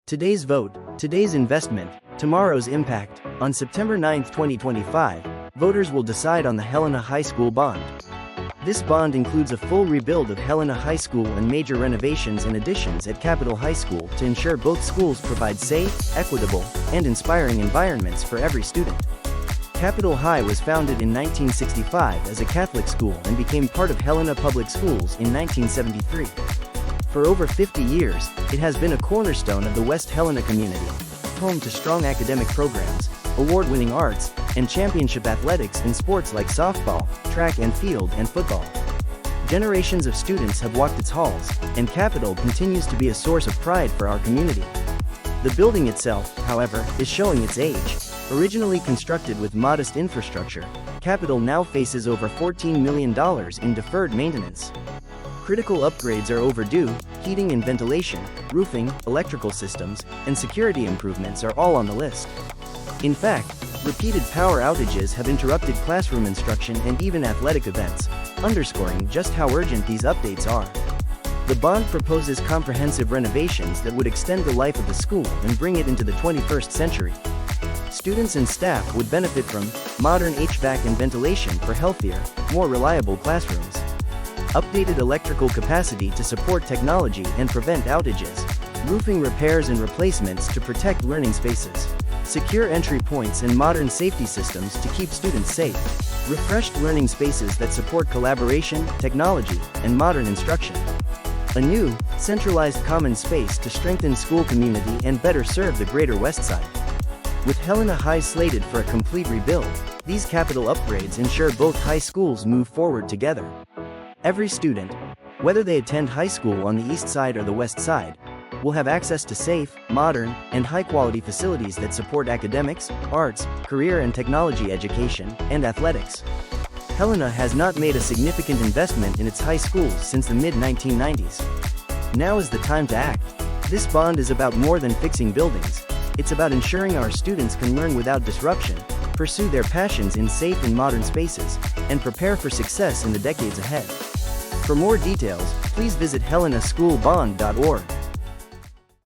Today's vote, today's investment, tomorrow's impact. On September 9, 2025, voters will decide on the Helena High School bond. This bond includes a full rebuild of Helena High School and major renovations and additions at Capitol High School to ensure both schools provide safe, equitable, and inspiring environments for every student. Capitol High was founded in 1965 as a Catholic school and became part of Helena Public Schools in 1973. For over 50 years, it has been a cornerstone of the West Helena community, home to strong academic programs, award-winning arts, and championship athletics in sports like softball, track and field, and football. Generations of students have walked its halls, and Capitol continues to be a source of pride for our community. The building itself, however, is showing its age. Originally constructed with modest infrastructure, Capitol now faces over $14 million in deferred maintenance. Critical upgrades are overdue. Heating and ventilation, roofing, electrical systems, and security improvements are all on the list. In fact, repeated power outages have interrupted classroom instruction and even athletic events, underscoring just how urgent these updates are. The bond proposes comprehensive renovations that would extend the life of the school and bring it into the 21st century. Students and staff would benefit from modern HVAC and ventilation for healthier, more reliable classrooms, updated electrical capacity to support technology and prevent outages, roofing repairs and replacements to protect learning spaces, secure entry points and modern safety systems to keep students safe, refreshed learning spaces that support collaboration, technology, and modern instruction, a new, centralized common space to strengthen school community and better serve the greater West Side. With Helena High slated for a complete rebuild, these Capitol upgrades ensure both high schools move forward together. Every student, whether they attend high school on the east side or the west side, will have access to safe, modern, and high-quality facilities that support academics, arts, career and technology education, and athletics. Helena has not made a significant investment in its high schools since the mid-1990s. Now is the time to act. This bond is about more than fixing buildings. It's about ensuring our students can learn without disruption, pursue their passions in safe and modern spaces, and prepare for success in the decades ahead. For more details, please visit helenaschoolbond.org.